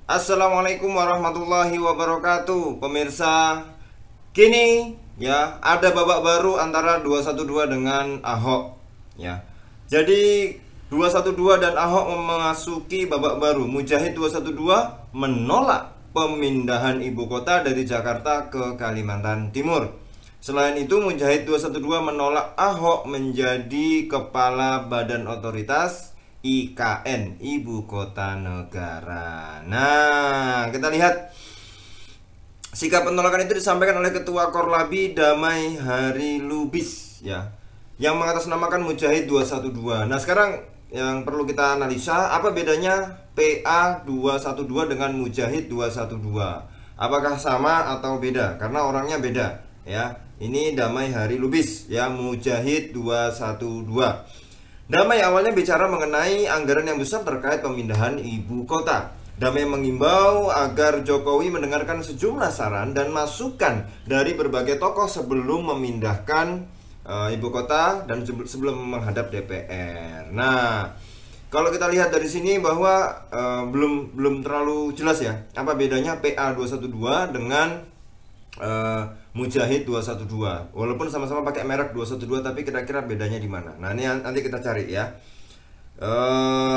Assalamualaikum warahmatullahi wabarakatuh. Pemirsa, kini ya ada babak baru antara 212 dengan Ahok ya. Jadi 212 dan Ahok memasuki babak baru. Mujahid 212 menolak pemindahan ibu kota dari Jakarta ke Kalimantan Timur. Selain itu, Mujahid 212 menolak Ahok menjadi kepala Badan Otoritas IKN, Ibu Kota Negara. Nah, kita lihat sikap penolakan itu disampaikan oleh Ketua Korlabi Damai Hari Lubis ya, yang mengatasnamakan Mujahid 212. Nah, sekarang yang perlu kita analisa, apa bedanya PA 212 dengan Mujahid 212? Apakah sama atau beda? Karena orangnya beda ya. Ini Damai Hari Lubis ya, Mujahid 212. Damai awalnya bicara mengenai anggaran yang besar terkait pemindahan ibu kota. Damai mengimbau agar Jokowi mendengarkan sejumlah saran dan masukan dari berbagai tokoh sebelum memindahkan ibu kota dan sebelum menghadap DPR. Nah, kalau kita lihat dari sini bahwa belum terlalu jelas ya, apa bedanya PA 212 dengan Mujahid 212. Walaupun sama-sama pakai merek 212, tapi kira-kira bedanya di mana? Nah, ini nanti kita cari ya.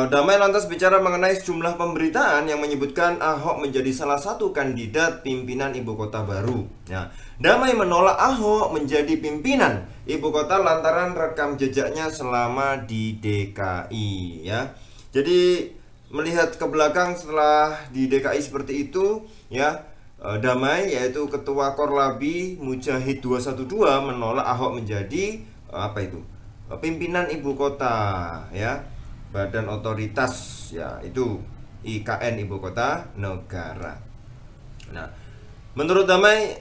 Damai lantas bicara mengenai sejumlah pemberitaan yang menyebutkan Ahok menjadi salah satu kandidat pimpinan ibu kota baru. Nah, Damai menolak Ahok menjadi pimpinan ibu kota lantaran rekam jejaknya selama di DKI ya. Jadi melihat ke belakang setelah di DKI seperti itu ya, Damai yaitu Ketua Korlabi Mujahid 212 menolak Ahok menjadi pimpinan ibu kota ya, Badan Otoritas ya, itu IKN, Ibu Kota Negara. Nah, menurut Damai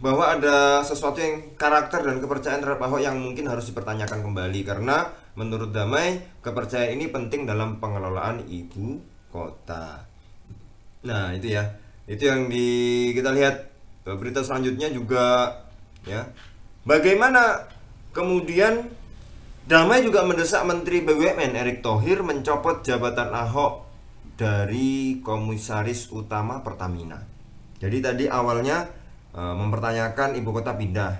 bahwa ada sesuatu yang karakter dan kepercayaan terhadap Ahok yang mungkin harus dipertanyakan kembali, karena menurut Damai kepercayaan ini penting dalam pengelolaan ibu kota. Nah, itu ya. Itu yang kita lihat. Berita selanjutnya juga ya, bagaimana kemudian Damai juga mendesak Menteri BUMN Erick Thohir mencopot jabatan Ahok dari Komisaris Utama Pertamina. Jadi tadi awalnya mempertanyakan ibu kota pindah.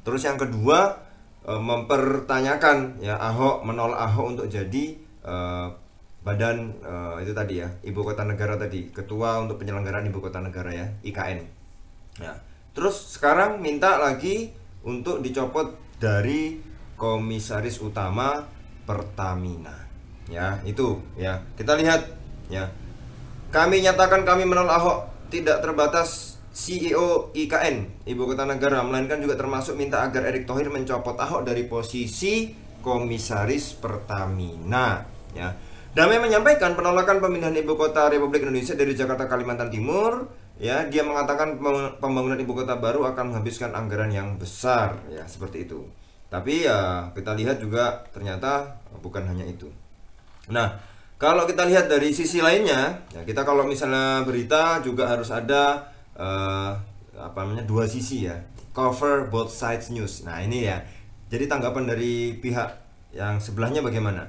Terus yang kedua mempertanyakan ya, menolak Ahok untuk jadi badan itu tadi ya, ibu kota negara tadi, ketua untuk penyelenggaraan ibu kota negara ya, IKN ya. Terus sekarang minta lagi untuk dicopot dari Komisaris Utama Pertamina ya, itu ya. Kita lihat ya, kami nyatakan kami menolak Ahok tidak terbatas CEO IKN Ibu Kota Negara, melainkan juga termasuk minta agar Erick Thohir mencopot Ahok dari posisi Komisaris Pertamina ya. Damai menyampaikan penolakan pemindahan ibu kota Republik Indonesia dari Jakarta Kalimantan Timur ya. Dia mengatakan pembangunan ibu kota baru akan menghabiskan anggaran yang besar ya, seperti itu. Tapi ya kita lihat juga ternyata bukan hanya itu. Nah, kalau kita lihat dari sisi lainnya ya, kita kalau misalnya berita juga harus ada dua sisi ya, cover both sides news. Nah, ini ya, jadi tanggapan dari pihak yang sebelahnya bagaimana.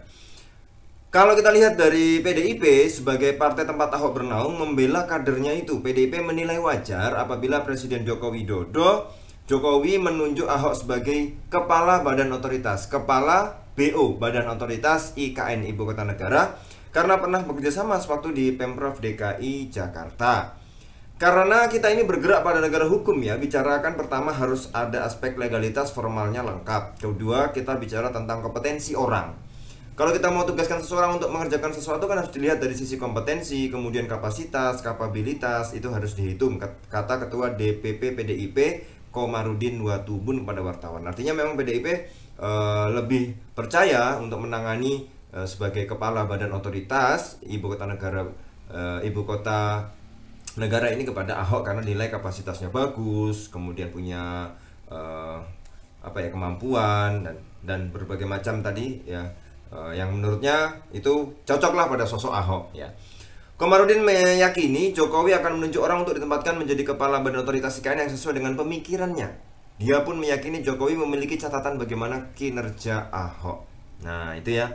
Kalau kita lihat dari PDIP sebagai partai tempat Ahok bernaung membela kadernya itu, PDIP menilai wajar apabila Presiden Joko Widodo Jokowi menunjuk Ahok sebagai kepala Badan Otoritas, kepala BO Badan Otoritas IKN Ibu Kota Negara, karena pernah bekerja sama sewaktu di Pemprov DKI Jakarta. Karena kita ini bergerak pada negara hukum ya, bicarakan pertama harus ada aspek legalitas formalnya lengkap. Kedua, kita bicara tentang kompetensi orang. Kalau kita mau tugaskan seseorang untuk mengerjakan sesuatu kan harus dilihat dari sisi kompetensi, kemudian kapasitas, kapabilitas, itu harus dihitung, kata Ketua DPP PDIP Komarudin Watubun kepada wartawan. Artinya memang PDIP lebih percaya untuk menangani sebagai kepala Badan Otoritas Ibu Kota Negara ini kepada Ahok karena nilai kapasitasnya bagus, kemudian punya kemampuan dan berbagai macam tadi ya, yang menurutnya itu cocoklah pada sosok Ahok ya. Komarudin meyakini Jokowi akan menunjuk orang untuk ditempatkan menjadi kepala Badan Otoritas IKN yang sesuai dengan pemikirannya. Dia pun meyakini Jokowi memiliki catatan bagaimana kinerja Ahok. Nah, itu ya.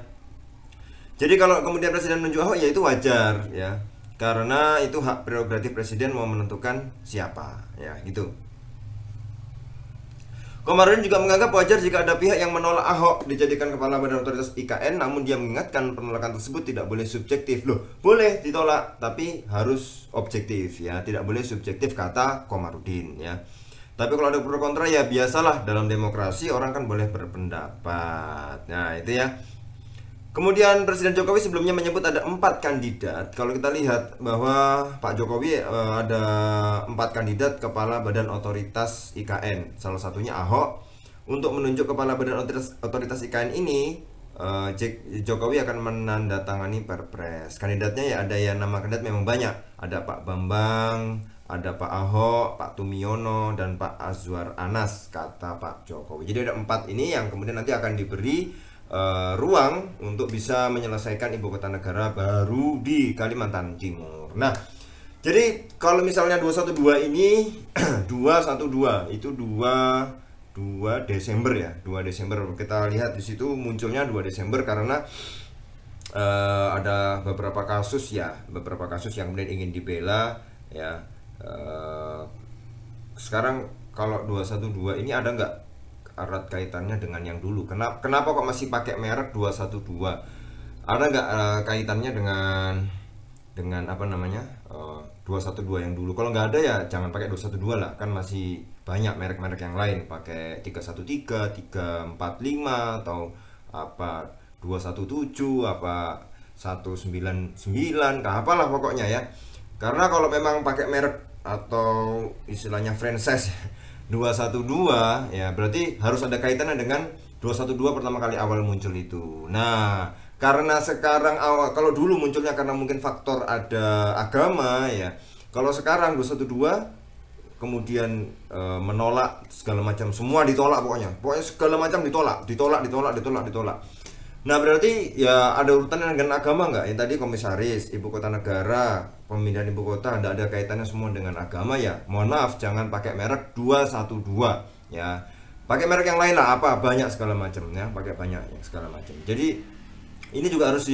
Jadi kalau kemudian Presiden menunjuk Ahok ya itu wajar ya. karena itu hak prerogatif presiden mau menentukan siapa, ya gitu. Komarudin juga menganggap wajar jika ada pihak yang menolak Ahok dijadikan kepala badan otoritas IKN, namun dia mengingatkan penolakan tersebut tidak boleh subjektif. Loh, boleh ditolak tapi harus objektif ya, tidak boleh subjektif, kata Komarudin ya. Tapi kalau ada pro kontra ya biasalah, dalam demokrasi orang kan boleh berpendapat. Nah, itu ya. Kemudian Presiden Jokowi sebelumnya menyebut ada 4 kandidat. Kalau kita lihat bahwa Pak Jokowi ada 4 kandidat kepala badan otoritas IKN. Salah satunya Ahok. Untuk menunjuk kepala badan otoritas IKN ini, Jokowi akan menandatangani perpres. Kandidatnya ya ada yang nama kandidat memang banyak. Ada Pak Bambang, ada Pak Ahok, Pak Tumiono, dan Pak Azwar Anas, kata Pak Jokowi. Jadi ada 4 ini yang kemudian nanti akan diberi ruang untuk bisa menyelesaikan ibu kota negara baru di Kalimantan Timur. Nah, jadi kalau misalnya 212 ini 212 itu 2 Desember ya, 2 Desember kita lihat di situ munculnya 2 Desember karena ada beberapa kasus yang kemudian ingin dibela ya. Sekarang kalau 212 ini ada nggak erat kaitannya dengan yang dulu? Kenapa kok masih pakai merek 212? Ada nggak kaitannya dengan apa namanya 212 yang dulu? Kalau nggak ada ya jangan pakai 212 lah, kan masih banyak merek-merek yang lain, pakai 313, 345 atau apa 217, apa 199, apalah pokoknya ya. Karena kalau memang pakai merek atau istilahnya franchise 212 ya berarti harus ada kaitannya dengan 212 pertama kali awal muncul itu. Nah, karena sekarang kalau dulu munculnya karena mungkin faktor ada agama ya. Kalau sekarang 212 kemudian menolak segala macam, semua ditolak pokoknya segala macam ditolak. Nah, berarti ya ada urutannya dengan agama nggak? Yang tadi komisaris ibu kota negara, pemindahan ibu kota, tidak ada kaitannya semua dengan agama ya. Mohon maaf, jangan pakai merek 212 ya. Pakai merek yang lain lah, apa banyak segala macam ya, pakai banyak yang segala macam. Jadi ini juga harus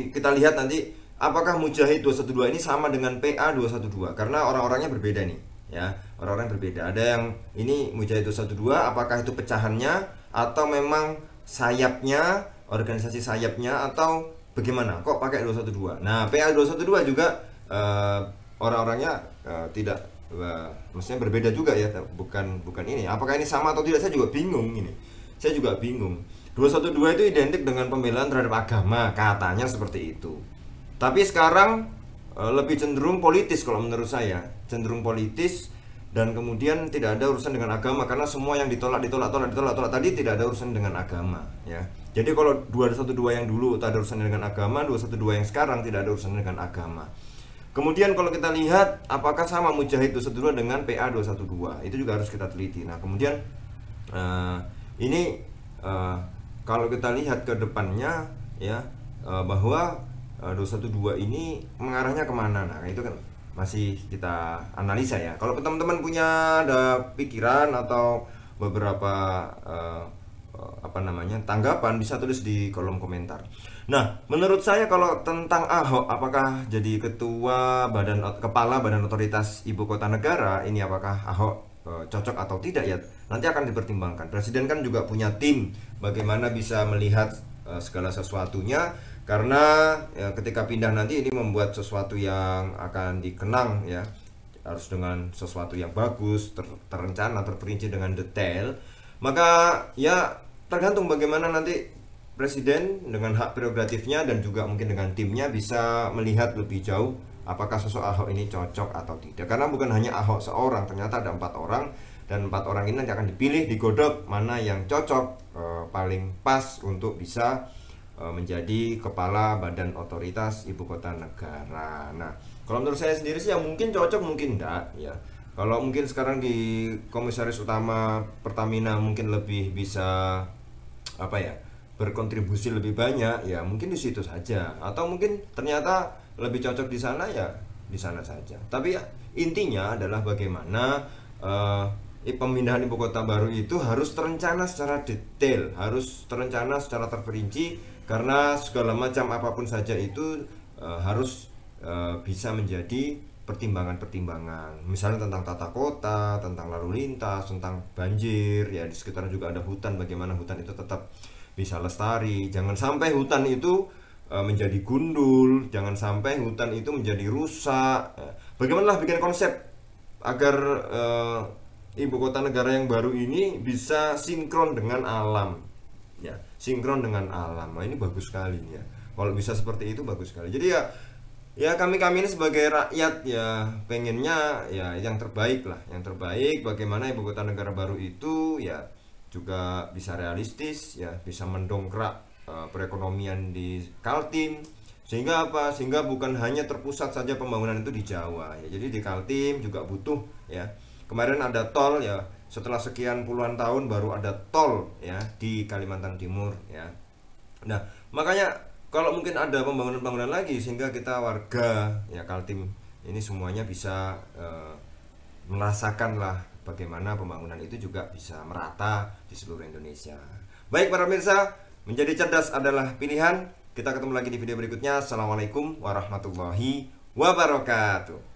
kita lihat nanti apakah Mujahid 212 ini sama dengan PA 212 karena orang-orangnya berbeda nih ya. Orang-orang berbeda. Ada yang ini Mujahid 212, apakah itu pecahannya atau memang sayapnya, organisasi sayapnya, atau bagaimana kok pakai 212. Nah, PA 212 juga orang-orangnya tidak maksudnya berbeda juga ya, bukan ini. Apakah ini sama atau tidak, saya juga bingung ini. Saya juga bingung. 212 itu identik dengan pembelaan terhadap agama, katanya seperti itu. Tapi sekarang lebih cenderung politis kalau menurut saya, cenderung politis. Dan kemudian tidak ada urusan dengan agama karena semua yang ditolak tadi tidak ada urusan dengan agama ya. Jadi kalau 212 yang dulu tak ada urusan dengan agama, 212 yang sekarang tidak ada urusan dengan agama. Kemudian kalau kita lihat apakah sama Mujahid 212 dengan PA 212, itu juga harus kita teliti. Nah, kemudian ini kalau kita lihat ke depannya ya, bahwa 212 ini mengarahnya kemana. Nah, itu kan masih kita analisa ya. Kalau teman-teman punya ada pikiran atau beberapa tanggapan, bisa tulis di kolom komentar. Nah, menurut saya kalau tentang Ahok, apakah jadi kepala badan otoritas ibu kota negara ini, apakah Ahok cocok atau tidak ya, nanti akan dipertimbangkan. Presiden kan juga punya tim bagaimana bisa melihat segala sesuatunya. Karena ya, ketika pindah nanti ini membuat sesuatu yang akan dikenang ya, harus dengan sesuatu yang bagus, terencana, terperinci dengan detail. Maka ya tergantung bagaimana nanti presiden dengan hak prerogatifnya dan juga mungkin dengan timnya bisa melihat lebih jauh apakah sosok Ahok ini cocok atau tidak. Karena bukan hanya Ahok seorang, ternyata ada 4 orang, dan 4 orang ini nanti akan dipilih, digodok mana yang cocok, paling pas untuk bisa menjadi kepala badan otoritas ibu kota negara. Nah, kalau menurut saya sendiri sih yang mungkin cocok, mungkin enggak ya. Kalau mungkin sekarang di komisaris utama Pertamina mungkin lebih bisa berkontribusi lebih banyak ya, mungkin di situ saja. Atau mungkin ternyata lebih cocok di sana ya, di sana saja. Tapi ya, intinya adalah bagaimana pemindahan ibu kota baru itu harus terencana secara detail, harus terencana secara terperinci. Karena segala macam apapun saja itu harus bisa menjadi pertimbangan-pertimbangan, misalnya tentang tata kota, tentang lalu lintas, tentang banjir, ya di sekitar juga ada hutan, bagaimana hutan itu tetap bisa lestari, jangan sampai hutan itu menjadi gundul, jangan sampai hutan itu menjadi rusak. Bagaimana bikin konsep agar ibu kota negara yang baru ini bisa sinkron dengan alam, ya sinkron dengan alam. Nah, ini bagus sekali ya, kalau bisa seperti itu bagus sekali. Jadi ya kami ini sebagai rakyat ya pengennya ya yang terbaik lah, yang terbaik. Bagaimana ibu kota negara baru itu ya juga bisa realistis, ya bisa mendongkrak perekonomian di Kaltim, sehingga apa, sehingga bukan hanya terpusat saja pembangunan itu di Jawa ya. Jadi di Kaltim juga butuh ya, kemarin ada tol ya, setelah sekian puluhan tahun baru ada tol ya di Kalimantan Timur ya. Nah makanya kalau mungkin ada pembangunan-pembangunan lagi, sehingga kita warga ya Kaltim ini semuanya bisa merasakan lah bagaimana pembangunan itu juga bisa merata di seluruh Indonesia. Baik para pemirsa, menjadi cerdas adalah pilihan. Kita ketemu lagi di video berikutnya. Assalamualaikum warahmatullahi wabarakatuh.